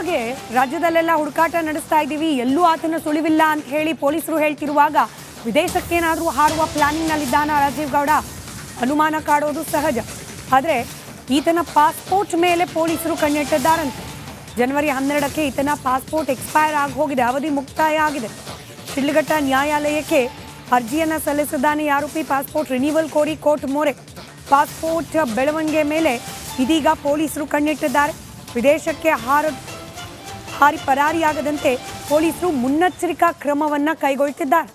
ಹಾಗೆ ರಾಜ್ಯದಲ್ಲೆಲ್ಲ ಹುಡುಕಾಟ ನಡೆಸ್ತಾ ಇದ್ದೀವಿ, ಎಲ್ಲೂ ಆತನ ಸುಳಿವಿಲ್ಲ ಅಂತ ಹೇಳಿ ಪೊಲೀಸರು ಹೇಳ್ತಿರುವಾಗ ವಿದೇಶಕ್ಕೇನಾದರೂ ಹಾರುವ ಪ್ಲಾನಿಂಗ್ನಲ್ಲಿದ್ದಾನ ರಾಜೀವ್ ಗೌಡ? ಅನುಮಾನ ಕಾಡೋದು ಸಹಜ. ಆದರೆ ಈತನ ಪಾಸ್ಪೋರ್ಟ್ ಮೇಲೆ ಪೊಲೀಸರು ಕಣ್ಣಿಟ್ಟಿದ್ದಾರಂತೆ. ಜನವರಿ 12ಕ್ಕೆ ಈತನ ಪಾಸ್ಪೋರ್ಟ್ ಎಕ್ಸ್ಪೈರ್ ಆಗಿ ಹೋಗಿದೆ, ಅವಧಿ ಮುಕ್ತಾಯ ಆಗಿದೆ. ಶಿಡ್ಲಘಟ್ಟ ನ್ಯಾಯಾಲಯಕ್ಕೆ ಅರ್ಜಿಯನ್ನು ಸಲ್ಲಿಸಿದ್ದಾನೆ ಆರೋಪಿ. ಪಾಸ್ಪೋರ್ಟ್ ರಿನ್ಯೂವಲ್ ಕೋರಿ ಕೋರ್ಟ್ ಮೊರೆ. ಪಾಸ್ಪೋರ್ಟ್ ಬೆಳವಣಿಗೆ ಮೇಲೆ ಇದೀಗ ಪೊಲೀಸರು ಕಣ್ಣಿಟ್ಟಿದ್ದಾರೆ. ವಿದೇಶಕ್ಕೆ ಹಾರಿ ಪರಾರಿಯಾಗದಂತೆ ಪೊಲೀಸರು ಮುನ್ನೆಚ್ಚರಿಕಾ ಕ್ರಮವನ್ನು ಕೈಗೊಳ್ಳುತ್ತಿದ್ದಾರೆ.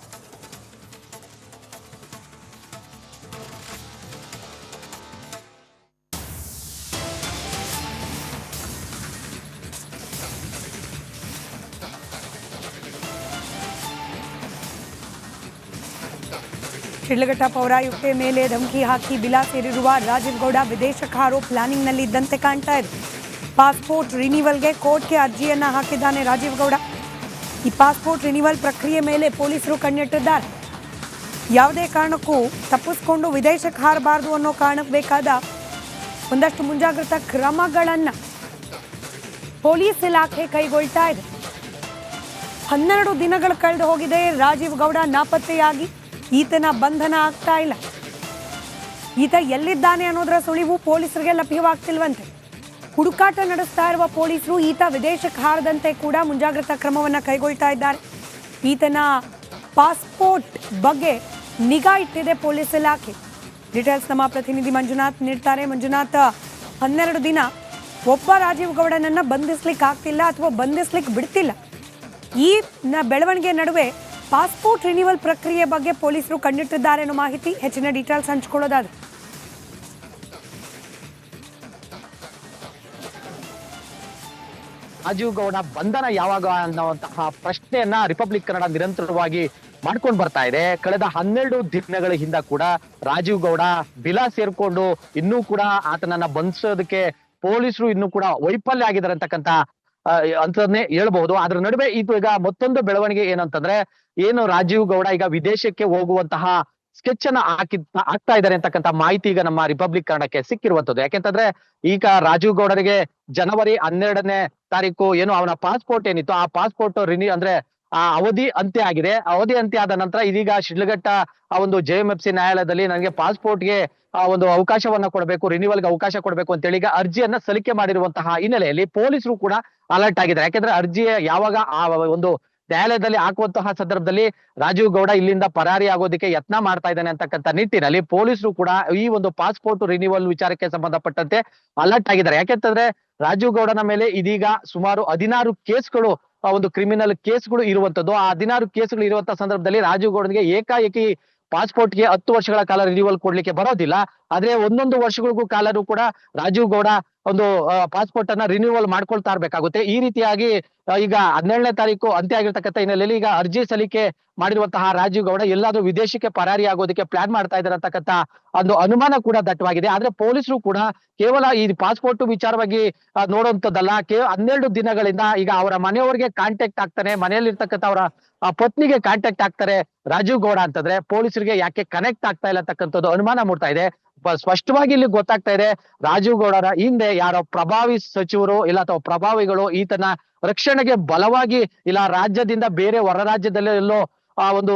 ಶಿಡ್ಲಘಟ್ಟ ಪೌರಾಯುಕ್ತೆ ಮೇಲೆ ಧಮಕಿ ಹಾಕಿ ಬಿಲಾ ಸೇರಿರುವ ರಾಜೀವ್ ಗೌಡ ವಿದೇಶಕ್ಕೆ ಹಾರೋ ಪ್ಲಾನಿಂಗ್ನಲ್ಲಿ ಇದ್ದಂತೆ ಕಾಣ್ತಾ ಇದೆ. ಪಾಸ್ಪೋರ್ಟ್ ರಿನ್ಯೂವಲ್ಗೆ ಕೋರ್ಟ್ಗೆ ಅರ್ಜಿಯನ್ನು ಹಾಕಿದ್ದಾನೆ ರಾಜೀವ್ ಗೌಡ. ಈ ಪಾಸ್ಪೋರ್ಟ್ ರಿನ್ಯೂವಲ್ ಪ್ರಕ್ರಿಯೆ ಮೇಲೆ ಪೊಲೀಸರು ಕಣ್ಣಿಟ್ಟಿದ್ದಾರೆ. ಯಾವುದೇ ಕಾರಣಕ್ಕೂ ತಪ್ಪಿಸ್ಕೊಂಡು ವಿದೇಶಕ್ಕೆ ಹಾರಬಾರ್ದು ಅನ್ನೋ ಕಾರಣಕ್ಕೆ ಬೇಕಾದ ಒಂದಷ್ಟು ಮುಂಜಾಗ್ರತಾ ಕ್ರಮಗಳನ್ನು ಪೊಲೀಸ್ ಇಲಾಖೆ ಕೈಗೊಳ್ತಾ ಇದೆ. 12 ದಿನಗಳು ಕಳೆದು ಹೋಗಿದೆ. ರಾಜೀವ್ ಗೌಡ ನಾಪತ್ತೆಯಾಗಿ ಈತನ ಬಂಧನ ಆಗ್ತಾ ಇಲ್ಲ. ಈತ ಎಲ್ಲಿದ್ದಾನೆ ಅನ್ನೋದರ ಸುಳಿವು ಪೊಲೀಸರಿಗೆ ಲಭ್ಯವಾಗ್ತಿಲ್ವಂತೆ. ಹುಡುಕಾಟ ನಡೆಸ್ತಾ ಇರುವ ಪೊಲೀಸರು ಈತ ವಿದೇಶಕ್ಕೆ ಹಾರದಂತೆ ಕೂಡ ಮುಂಜಾಗ್ರತಾ ಕ್ರಮವನ್ನು ಕೈಗೊಳ್ತಾ ಇದ್ದಾರೆ. ಈತನ ಪಾಸ್ಪೋರ್ಟ್ ಬಗ್ಗೆ ನಿಗಾ ಇಟ್ಟಿದೆ ಪೊಲೀಸ್ ಇಲಾಖೆ. ಡೀಟೇಲ್ಸ್ ನಮ್ಮ ಪ್ರತಿನಿಧಿ ಮಂಜುನಾಥ್ ನೀಡ್ತಾರೆ. ಮಂಜುನಾಥ್, 12 ದಿನ ಒಬ್ಬ ರಾಜೀವ್ ಗೌಡನನ್ನು ಬಂಧಿಸ್ಲಿಕ್ಕೆ ಆಗ್ತಿಲ್ಲ ಅಥವಾ ಬಂಧಿಸ್ಲಿಕ್ಕೆ ಬಿಡ್ತಿಲ್ಲ. ಈ ಬೆಳವಣಿಗೆ ನಡುವೆ ಪಾಸ್ಪೋರ್ಟ್ ರಿನ್ಯೂವಲ್ ಪ್ರಕ್ರಿಯೆ ಬಗ್ಗೆ ಪೊಲೀಸರು ಕಣ್ಣಿಟ್ಟಿದ್ದಾರೆ ಅನ್ನೋ ಮಾಹಿತಿ. ಹೆಚ್ಚಿನ ಡೀಟೇಲ್ಸ್ ಹಂಚಿಕೊಳ್ಳೋದಾದ್ರೆ ರಾಜೀವ್ ಗೌಡ ಬಂಧನ ಯಾವಾಗ ಅನ್ನುವಂತಹ ಪ್ರಶ್ನೆಯನ್ನ ರಿಪಬ್ಲಿಕ್ ಕನ್ನಡ ನಿರಂತರವಾಗಿ ಮಾಡ್ಕೊಂಡು ಬರ್ತಾ ಇದೆ. ಕಳೆದ 12 ದಿನಗಳ ಹಿಂದ ಕೂಡ ರಾಜೀವ್ ಗೌಡ ಬಿಲಾ ಸೇರ್ಕೊಂಡು ಇನ್ನೂ ಕೂಡ ಆತನನ್ನ ಬಂಧಿಸೋದಕ್ಕೆ ಪೊಲೀಸರು ಇನ್ನೂ ಕೂಡ ವೈಫಲ್ಯ ಆಗಿದ್ದಾರೆ ಅಂತಕ್ಕಂಥ ಅಂತನೇ ಹೇಳ್ಬಹುದು. ಅದ್ರ ನಡುವೆ ಇದು ಈಗ ಮತ್ತೊಂದು ಬೆಳವಣಿಗೆ ಏನಂತಂದ್ರೆ, ಏನು ರಾಜೀವ್ ಗೌಡ ಈಗ ವಿದೇಶಕ್ಕೆ ಹೋಗುವಂತಹ ಸ್ಕೆಚ್ ಅನ್ನ ಹಾಕ್ತಾ ಇದ್ದಾರೆ ಅಂತಕ್ಕಂಥ ಮಾಹಿತಿ ಈಗ ನಮ್ಮ ರಿಪಬ್ಲಿಕ್ ಕನ್ನಡಕ್ಕೆ ಸಿಕ್ಕಿರುವಂತದ್ದು. ಯಾಕೆಂತಂದ್ರೆ ಈಗ ರಾಜೀವ್ ಗೌಡರಿಗೆ ಜನವರಿ 12ನೇ ತಾರೀಕು ಏನು ಅವನ ಪಾಸ್ಪೋರ್ಟ್ ಏನಿತ್ತು ಆ ಪಾಸ್ಪೋರ್ಟ್ ಅಂದ್ರೆ ಆ ಅವಧಿ ಅಂತ್ಯ ಆಗಿದೆ. ಅವಧಿ ಅಂತ್ಯ ಆದ ನಂತರ ಇದೀಗ ಶಿಡ್ಲಘಟ್ಟ ಆ ಒಂದು JMFC ನ್ಯಾಯಾಲಯದಲ್ಲಿ ನನಗೆ ಪಾಸ್ಪೋರ್ಟ್ಗೆ ಒಂದು ಅವಕಾಶವನ್ನ ಕೊಡಬೇಕು, ರಿನ್ಯೂವಲ್ಗೆ ಅವಕಾಶ ಕೊಡಬೇಕು ಅಂತೇಳಿ ಈಗ ಅರ್ಜಿಯನ್ನ ಸಲ್ಲಿಕೆ ಮಾಡಿರುವಂತಹ ಹಿನ್ನೆಲೆಯಲ್ಲಿ ಪೊಲೀಸರು ಕೂಡ ಅಲರ್ಟ್ ಆಗಿದ್ದಾರೆ. ಯಾಕೆಂದ್ರೆ ಅರ್ಜಿ ಯಾವಾಗ ಆ ಒಂದು ನ್ಯಾಯಾಲಯದಲ್ಲಿ ಹಾಕುವಂತಹ ಸಂದರ್ಭದಲ್ಲಿ ರಾಜೀವ್ ಗೌಡ ಇಲ್ಲಿಂದ ಪರಾರಿ ಆಗೋದಕ್ಕೆ ಯತ್ನ ಮಾಡ್ತಾ ಇದ್ದಾನೆ ಅಂತಕ್ಕಂಥ ನಿಟ್ಟಿನಲ್ಲಿ ಪೊಲೀಸರು ಕೂಡ ಈ ಒಂದು ಪಾಸ್ಪೋರ್ಟ್ ರಿನ್ಯೂವಲ್ ವಿಚಾರಕ್ಕೆ ಸಂಬಂಧಪಟ್ಟಂತೆ ಅಲರ್ಟ್ ಆಗಿದ್ದಾರೆ. ಯಾಕೆಂತಂದ್ರೆ ರಾಜೀವ್ ಗೌಡನ ಮೇಲೆ ಇದೀಗ ಸುಮಾರು 16 ಕೇಸ್ಗಳು ಒಂದು ಕ್ರಿಮಿನಲ್ ಕೇಸ್ಗಳು ಇರುವಂತದ್ದು. ಆ 16 ಕೇಸ್ಗಳು ಇರುವಂತಹ ಸಂದರ್ಭದಲ್ಲಿ ರಾಜೀವ್ ಗೌಡನಿಗೆ ಏಕಾಏಕಿ ಪಾಸ್ಪೋರ್ಟ್ಗೆ 10 ವರ್ಷಗಳ ಕಾಲ ರಿನ್ಯೂವಲ್ ಕೊಡ್ಲಿಕ್ಕೆ ಬರೋದಿಲ್ಲ. ಆದ್ರೆ 1 ವರ್ಷಗಳಿಗೂ ಕಾಲರೂ ಕೂಡ ರಾಜೀವ್ ಗೌಡ ಒಂದು ಪಾಸ್ಪೋರ್ಟ್ ಅನ್ನ ರಿನ್ಯೂವಲ್ ಮಾಡ್ಕೊಳ್ತಾ ಇರ್ಬೇಕಾಗುತ್ತೆ. ಈ ರೀತಿಯಾಗಿ ಈಗ 12ನೇ ತಾರೀಕು ಅಂತ್ಯ ಆಗಿರ್ತಕ್ಕಂಥ ಹಿನ್ನೆಲೆಯಲ್ಲಿ ಈಗ ಅರ್ಜಿ ಸಲ್ಲಿಕೆ ಮಾಡಿರುವಂತಹ ರಾಜೀವ್ ಗೌಡ ಎಲ್ಲಾದ್ರೂ ವಿದೇಶಕ್ಕೆ ಪರಾರಿ ಆಗೋದಕ್ಕೆ ಪ್ಲಾನ್ ಮಾಡ್ತಾ ಇದ್ದಾರೆ ಅಂತಕ್ಕಂಥ ಒಂದು ಅನುಮಾನ ಕೂಡ ದಟ್ಟವಾಗಿದೆ. ಆದ್ರೆ ಪೊಲೀಸರು ಕೂಡ ಕೇವಲ ಈ ಪಾಸ್ಪೋರ್ಟ್ ವಿಚಾರವಾಗಿ ನೋಡುವಂತದ್ದಲ್ಲ, 12 ದಿನಗಳಿಂದ ಈಗ ಅವರ ಮನೆಯವರಿಗೆ ಕಾಂಟ್ಯಾಕ್ಟ್ ಆಗ್ತಾನೆ, ಮನೆಯಲ್ಲಿರ್ತಕ್ಕಂಥ ಅವರ ಪತ್ನಿಗೆ ಕಾಂಟ್ಯಾಕ್ಟ್ ಆಗ್ತಾರೆ ರಾಜೀವ್ ಗೌಡ ಅಂತಂದ್ರೆ ಪೊಲೀಸರಿಗೆ ಯಾಕೆ ಕನೆಕ್ಟ್ ಆಗ್ತಾ ಇಲ್ಲ ಅಂತಕ್ಕಂಥದ್ದು ಅನುಮಾನ ಮೂಡ್ತಾ ಇದೆ. ಸ್ಪಷ್ಟವಾಗಿ ಇಲ್ಲಿ ಗೊತ್ತಾಗ್ತಾ ಇದೆ, ರಾಜೀವ್ ಗೌಡರ ಹಿಂದೆ ಯಾರೋ ಪ್ರಭಾವಿ ಸಚಿವರು ಇಲ್ಲ ಅಥವಾ ಪ್ರಭಾವಿಗಳು ಈತನ ರಕ್ಷಣೆಗೆ ಬಲವಾಗಿ ಇಲ್ಲ ರಾಜ್ಯದಿಂದ ಬೇರೆ ಹೊರ ರಾಜ್ಯದಲ್ಲೇ ಎಲ್ಲೋ ಒಂದು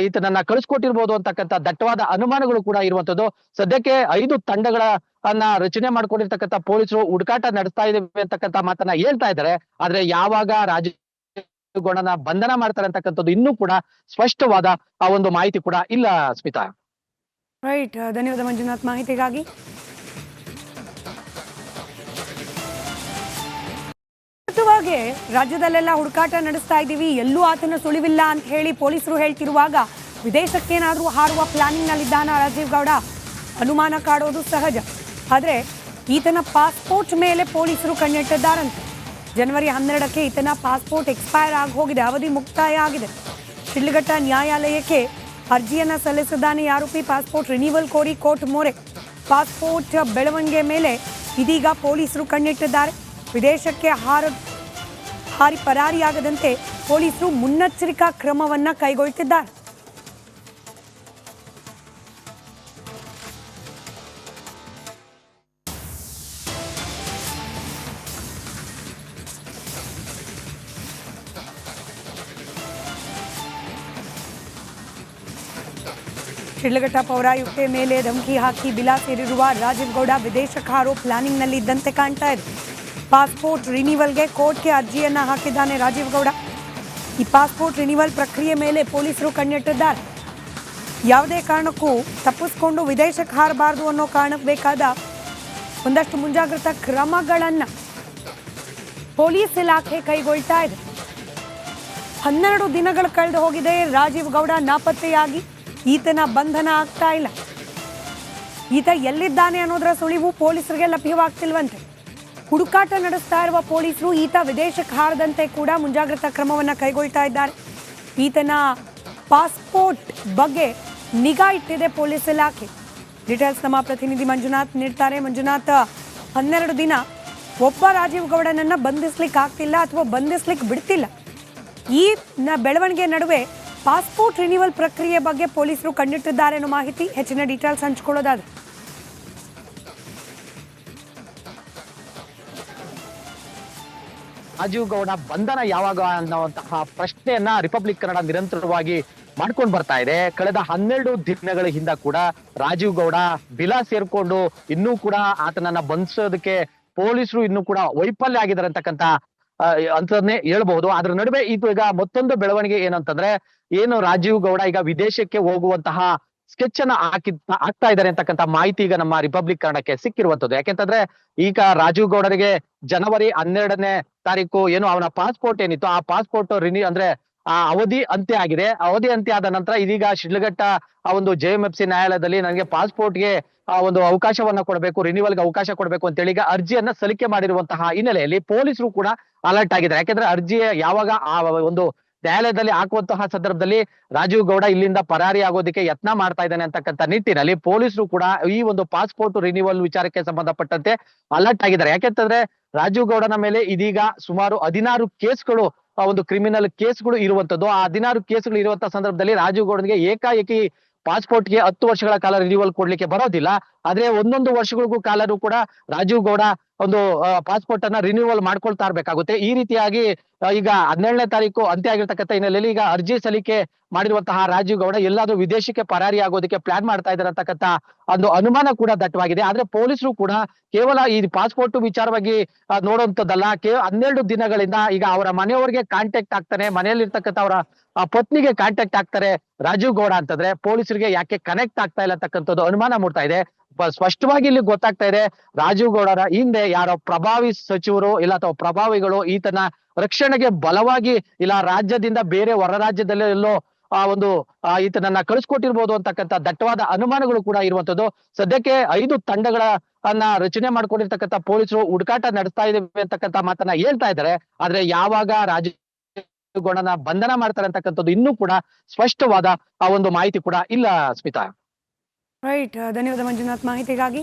ಈತನನ್ನ ಕಳಿಸ್ಕೊಟ್ಟಿರ್ಬೋದು ಅಂತಕ್ಕಂಥ ದಟ್ಟವಾದ ಅನುಮಾನಗಳು ಕೂಡ ಇರುವಂತದ್ದು. ಸದ್ಯಕ್ಕೆ 5 ತಂಡಗಳನ್ನ ರಚನೆ ಮಾಡ್ಕೊಂಡಿರ್ತಕ್ಕಂಥ ಪೊಲೀಸರು ಹುಡುಕಾಟ ನಡೆಸ್ತಾ ಇದ್ದೇವೆ ಅಂತಕ್ಕಂಥ ಮಾತನ್ನ ಹೇಳ್ತಾ ಇದ್ದಾರೆ. ಆದ್ರೆ ಯಾವಾಗ ರಾಜೀವ್ ಗೌಡನ ಬಂಧನ ಮಾಡ್ತಾರೆ ಅಂತಕ್ಕಂಥದ್ದು ಇನ್ನೂ ಕೂಡ ಸ್ಪಷ್ಟವಾದ ಆ ಒಂದು ಮಾಹಿತಿ ಕೂಡ ಇಲ್ಲ. ಸ್ಮಿತಾ, ರೈಟ್, ಧನ್ಯವಾದ ಮಂಜುನಾಥ್ ಮಾಹಿತಿಗಾಗಿ. ರಾಜ್ಯದಲ್ಲೆಲ್ಲ ಹುಡುಕಾಟ ನಡೆಸ್ತಾ ಇದ್ದೀವಿ, ಎಲ್ಲೂ ಆತನ ಸುಳಿವಿಲ್ಲ ಅಂತ ಹೇಳಿ ಪೊಲೀಸರು ಹೇಳ್ತಿರುವಾಗ ವಿದೇಶಕ್ಕೇನಾದರೂ ಹಾರುವ ಪ್ಲಾನಿಂಗ್ನಲ್ಲಿದ್ದಾನ ರಾಜೀವ್ ಗೌಡ? ಅನುಮಾನ ಕಾಡೋದು ಸಹಜ. ಆದರೆ ಈತನ ಪಾಸ್ಪೋರ್ಟ್ ಮೇಲೆ ಪೊಲೀಸರು ಕಣ್ಣಿಟ್ಟಿದ್ದಾರಂತೆ. ಜನವರಿ 12ಕ್ಕೆ ಈತನ ಪಾಸ್ಪೋರ್ಟ್ ಎಕ್ಸ್ಪೈರ್ ಆಗಿ ಹೋಗಿದೆ, ಅವಧಿ ಮುಕ್ತಾಯ ಆಗಿದೆ. ಶಿಡ್ಲಘಟ್ಟ ನ್ಯಾಯಾಲಯಕ್ಕೆ ಅರ್ಜಿಯನ್ನು ಸಲ್ಲಿಸಿದ್ದಾನೆ ಆರೋಪಿ. ಪಾಸ್ಪೋರ್ಟ್ ರಿನ್ಯೂವಲ್ ಕೋರಿ ಕೋರ್ಟ್ ಮೊರೆ. ಪಾಸ್ಪೋರ್ಟ್ ಬೆಳವಣಿಗೆ ಮೇಲೆ ಇದೀಗ ಪೊಲೀಸರು ಕಣ್ಣಿಟ್ಟಿದ್ದಾರೆ. ವಿದೇಶಕ್ಕೆ ಹಾರಿ ಪರಾರಿಯಾಗದಂತೆ ಪೊಲೀಸರು ಮುನ್ನೆಚ್ಚರಿಕಾ ಕ್ರಮವನ್ನು ಕೈಗೊಳ್ಳುತ್ತಿದ್ದಾರೆ. ಶಿಡ್ಲಘಟ್ಟ ಪೌರಾಯುಕ್ತೆ ಮೇಲೆ ಧಮಕಿ ಹಾಕಿ ಬಿಲ ಸೇರಿರುವ ರಾಜೀವ್ ಗೌಡ ವಿದೇಶಕ್ಕಾರೋ ಪ್ಲಾನಿಂಗ್ನಲ್ಲಿ ಇದ್ದಂತೆ ಕಾಣ್ತಾ ಇದೆ. ಪಾಸ್ಪೋರ್ಟ್ ರಿನಿವಲ್ಗೆ ಕೋರ್ಟ್ಗೆ ಅರ್ಜಿಯನ್ನ ಹಾಕಿದ್ದಾನೆ ರಾಜೀವ್ ಗೌಡ. ಈ ಪಾಸ್ಪೋರ್ಟ್ ರಿನಿವಲ್ ಪ್ರಕ್ರಿಯೆ ಮೇಲೆ ಪೊಲೀಸರು ಕಣ್ಣಿಟ್ಟಿದ್ದಾರೆ. ಯಾವುದೇ ಕಾರಣಕ್ಕೂ ತಪ್ಪಿಸ್ಕೊಂಡು ವಿದೇಶಕ್ಕೆ ಹಾರಬಾರದು ಅನ್ನೋ ಕಾರಣಕ್ಕೆ ಬೇಕಾದ ಒಂದಷ್ಟು ಮುಂಜಾಗ್ರತಾ ಕ್ರಮಗಳನ್ನು ಪೊಲೀಸ್ ಇಲಾಖೆ ಕೈಗೊಳ್ತಾ ಇದೆ. 12 ದಿನಗಳು ಕಳೆದು ಹೋಗಿದೆ. ರಾಜೀವ್ ಗೌಡ ನಾಪತ್ತೆಯಾಗಿ ಈತನ ಬಂಧನ ಆಗ್ತಾ ಇಲ್ಲ. ಈತ ಎಲ್ಲಿದ್ದಾನೆ ಅನ್ನೋದರ ಸುಳಿವು ಪೊಲೀಸರಿಗೆ ಲಭ್ಯವಾಗ್ತಿಲ್ವಂತೆ. ಹುಡುಕಾಟ ನಡೆಸ್ತಾ ಇರುವ ಪೊಲೀಸರು ಈತ ವಿದೇಶಕ್ಕೆ ಹಾರದಂತೆ ಕೂಡ ಮುಂಜಾಗ್ರತಾ ಕ್ರಮವನ್ನು ಕೈಗೊಳ್ತಾ ಇದ್ದಾರೆ. ಈತನ ಪಾಸ್ಪೋರ್ಟ್ ಬಗ್ಗೆ ನಿಗಾ ಇಟ್ಟಿದೆ ಪೊಲೀಸ್ ಇಲಾಖೆ. ಡೀಟೇಲ್ಸ್ ನಮ್ಮ ಪ್ರತಿನಿಧಿ ಮಂಜುನಾಥ್ ನೀಡ್ತಾರೆ. ಮಂಜುನಾಥ್, 12 ದಿನ ಒಬ್ಬ ರಾಜೀವ್ ಗೌಡನನ್ನ ಬಂಧಿಸ್ಲಿಕ್ಕೆ ಆಗ್ತಿಲ್ಲ ಅಥವಾ ಬಂಧಿಸ್ಲಿಕ್ಕೆ ಬಿಡ್ತಿಲ್ಲ. ಈ ಬೆಳವಣಿಗೆ ನಡುವೆ ಪಾಸ್ಪೋರ್ಟ್ ರಿನಿವಲ್ ಪ್ರಕ್ರಿಯೆ ಬಗ್ಗೆ ಪೊಲೀಸರು ಕಣ್ಣಿಟ್ಟಿದ್ದಾರೆ ಅನ್ನೋ ಮಾಹಿತಿ. ಹೆಚ್ಚಿನ ಡೀಟೇಲ್ಸ್ ಹಂಚಿಕೊಳ್ಳೋದಾದ್ರೆ ರಾಜೀವ್ ಗೌಡ ಬಂಧನ ಯಾವಾಗ ಅನ್ನುವಂತಹ ಪ್ರಶ್ನೆಯನ್ನ ರಿಪಬ್ಲಿಕ್ ಕನ್ನಡ ನಿರಂತರವಾಗಿ ಮಾಡ್ಕೊಂಡು ಬರ್ತಾ ಇದೆ. ಕಳೆದ 12 ದಿನಗಳ ಹಿಂದ ಕೂಡ ರಾಜೀವ್ ಗೌಡ ಬಿಲ ಸೇರ್ಕೊಂಡು ಇನ್ನೂ ಕೂಡ ಆತನನ್ನ ಬಂಧಿಸೋದಕ್ಕೆ ಪೊಲೀಸರು ಇನ್ನೂ ಕೂಡ ವೈಫಲ್ಯ ಆಗಿದ್ದಾರೆ ಅಂತಕ್ಕಂತ ಅಂತನೇ ಹೇಳ್ಬಹುದು. ಅದ್ರ ನಡುವೆ ಇದು ಈಗ ಮತ್ತೊಂದು ಬೆಳವಣಿಗೆ ಏನಂತಂದ್ರೆ, ಏನು ರಾಜೀವ್ ಗೌಡ ಈಗ ವಿದೇಶಕ್ಕೆ ಹೋಗುವಂತಹ ಸ್ಕೆಚ್ ಅನ್ನ ಹಾಕ್ತಾ ಇದ್ದಾರೆ ಅಂತಕ್ಕಂಥ ಮಾಹಿತಿ ಈಗ ನಮ್ಮ ರಿಪಬ್ಲಿಕ್ ಕನ್ನಡಕ್ಕೆ ಸಿಕ್ಕಿರುವಂತದ್ದು. ಯಾಕೆಂತಂದ್ರೆ ಈಗ ರಾಜೀವ್ ಗೌಡರಿಗೆ ಜನವರಿ 12ನೇ ತಾರೀಕು ಏನು ಅವನ ಪಾಸ್ಪೋರ್ಟ್ ಏನಿತ್ತು ಆ ಪಾಸ್ಪೋರ್ಟ್ ಅಂದ್ರೆ ಆ ಅವಧಿ ಅಂತ್ಯ ಆಗಿದೆ. ಅವಧಿ ಅಂತ್ಯ ಆದ ನಂತರ ಇದೀಗ ಶಿಡ್ಲಘಟ್ಟ ಆ ಒಂದು JMFC ನ್ಯಾಯಾಲಯದಲ್ಲಿ ನನಗೆ ಪಾಸ್ಪೋರ್ಟ್ಗೆ ಒಂದು ಅವಕಾಶವನ್ನ ಕೊಡಬೇಕು, ರಿನಿವಲ್ಗೆ ಅವಕಾಶ ಕೊಡಬೇಕು ಅಂತೇಳಿ ಈಗ ಅರ್ಜಿಯನ್ನ ಸಲ್ಲಿಕೆ ಮಾಡಿರುವಂತಹ ಹಿನ್ನೆಲೆಯಲ್ಲಿ ಪೊಲೀಸರು ಕೂಡ ಅಲರ್ಟ್ ಆಗಿದ್ದಾರೆ. ಯಾಕೆಂದ್ರೆ ಅರ್ಜಿ ಯಾವಾಗ ಆ ಒಂದು ನ್ಯಾಯಾಲಯದಲ್ಲಿ ಹಾಕುವಂತಹ ಸಂದರ್ಭದಲ್ಲಿ ರಾಜೀವ್ ಗೌಡ ಇಲ್ಲಿಂದ ಪರಾರಿ ಆಗೋದಕ್ಕೆ ಯತ್ನ ಮಾಡ್ತಾ ಇದ್ದಾನೆ ಅಂತಕ್ಕಂಥ ನಿಟ್ಟಿನಲ್ಲಿ ಪೊಲೀಸರು ಕೂಡ ಈ ಒಂದು ಪಾಸ್ಪೋರ್ಟ್ ರಿನಿವಲ್ ವಿಚಾರಕ್ಕೆ ಸಂಬಂಧಪಟ್ಟಂತೆ ಅಲರ್ಟ್ ಆಗಿದ್ದಾರೆ. ಯಾಕೆಂತಂದ್ರೆ ರಾಜೀವ್ ಗೌಡನ ಮೇಲೆ ಇದೀಗ ಸುಮಾರು 16 ಕೇಸ್ಗಳು ಒಂದು ಕ್ರಿಮಿನಲ್ ಕೇಸ್ಗಳು ಇರುವಂತದ್ದು. ಆ 16 ಕೇಸ್ಗಳು ಇರುವಂತಹ ಸಂದರ್ಭದಲ್ಲಿ ರಾಜೀವ್ ಗೌಡನಿಗೆ ಏಕಾಏಕಿ ಪಾಸ್ಪೋರ್ಟ್ಗೆ 10 ವರ್ಷಗಳ ಕಾಲ ರಿನಿವಲ್ ಕೊಡ್ಲಿಕ್ಕೆ ಬರೋದಿಲ್ಲ. ಆದ್ರೆ 1 ವರ್ಷಗಳಿಗೂ ಕಾಲರೂ ಕೂಡ ರಾಜೀವ್ ಗೌಡ ಒಂದು ಪಾಸ್ಪೋರ್ಟ್ ಅನ್ನ ರಿನ್ಯೂವಲ್ ಮಾಡ್ಕೊಳ್ತಾ ಇರ್ಬೇಕಾಗುತ್ತೆ. ಈ ರೀತಿಯಾಗಿ ಈಗ 17ನೇ ತಾರೀಕು ಅಂತ್ಯ ಆಗಿರ್ತಕ್ಕಂಥ ಹಿನ್ನೆಲೆಯಲ್ಲಿ ಈಗ ಅರ್ಜಿ ಸಲ್ಲಿಕೆ ಮಾಡಿರುವಂತಹ ರಾಜೀವ್ ಗೌಡ ಎಲ್ಲಾದ್ರೂ ವಿದೇಶಕ್ಕೆ ಪರಾರಿ ಆಗೋದಕ್ಕೆ ಪ್ಲಾನ್ ಮಾಡ್ತಾ ಇದ್ದಾರೆ ಅಂತಕ್ಕಂಥ ಒಂದು ಅನುಮಾನ ಕೂಡ ದಟ್ಟವಾಗಿದೆ. ಆದ್ರೆ ಪೊಲೀಸರು ಕೂಡ ಕೇವಲ ಈ ಪಾಸ್ಪೋರ್ಟ್ ವಿಚಾರವಾಗಿ ನೋಡುವಂತದ್ದಲ್ಲ, 12 ದಿನಗಳಿಂದ ಈಗ ಅವರ ಮನೆಯವರಿಗೆ ಕಾಂಟ್ಯಾಕ್ಟ್ ಆಗ್ತಾನೆ, ಮನೆಯಲ್ಲಿರ್ತಕ್ಕಂಥ ಅವರ ಪತ್ನಿಗೆ ಕಾಂಟ್ಯಾಕ್ಟ್ ಆಗ್ತಾರೆ ರಾಜೀವ್ ಗೌಡ ಅಂತಂದ್ರೆ ಪೊಲೀಸರಿಗೆ ಯಾಕೆ ಕನೆಕ್ಟ್ ಆಗ್ತಾ ಇಲ್ಲ ಅಂತಕ್ಕಂಥದ್ದು ಅನುಮಾನ ಮೂಡ್ತಾ ಇದೆ. ಸ್ಪಷ್ಟವಾಗಿ ಇಲ್ಲಿ ಗೊತ್ತಾಗ್ತಾ ಇದೆ, ರಾಜೀವ್ ಗೌಡರ ಹಿಂದೆ ಯಾರೋ ಪ್ರಭಾವಿ ಸಚಿವರು ಇಲ್ಲ ಅಥವಾ ಪ್ರಭಾವಿಗಳು ಈತನ ರಕ್ಷಣೆಗೆ ಬಲವಾಗಿ ಇಲ್ಲ ರಾಜ್ಯದಿಂದ ಬೇರೆ ಹೊರ ರಾಜ್ಯದಲ್ಲೇ ಎಲ್ಲೋ ಒಂದು ಈತನನ್ನ ಕಳಿಸ್ಕೊಟ್ಟಿರ್ಬೋದು ಅಂತಕ್ಕಂಥ ದಟ್ಟವಾದ ಅನುಮಾನಗಳು ಕೂಡ ಇರುವಂತದ್ದು. ಸದ್ಯಕ್ಕೆ 5 ತಂಡಗಳನ್ನ ರಚನೆ ಮಾಡ್ಕೊಂಡಿರ್ತಕ್ಕಂಥ ಪೊಲೀಸರು ಹುಡುಕಾಟ ನಡೆಸ್ತಾ ಇದ್ದೇವೆ ಅಂತಕ್ಕಂಥ ಮಾತನ್ನ ಹೇಳ್ತಾ ಇದ್ದಾರೆ. ಆದ್ರೆ ಯಾವಾಗ ರಾಜೀವ್ ಗೌಡನ ಬಂಧನ ಮಾಡ್ತಾರೆ ಅಂತಕ್ಕಂಥದ್ದು ಇನ್ನೂ ಕೂಡ ಸ್ಪಷ್ಟವಾದ ಆ ಒಂದು ಮಾಹಿತಿ ಕೂಡ ಇಲ್ಲ. ಸ್ಮಿತಾ, ರೈಟ್, ಧನ್ಯವಾದ ಮಂಜುನಾಥ್ ಮಾಹಿತಿಗಾಗಿ.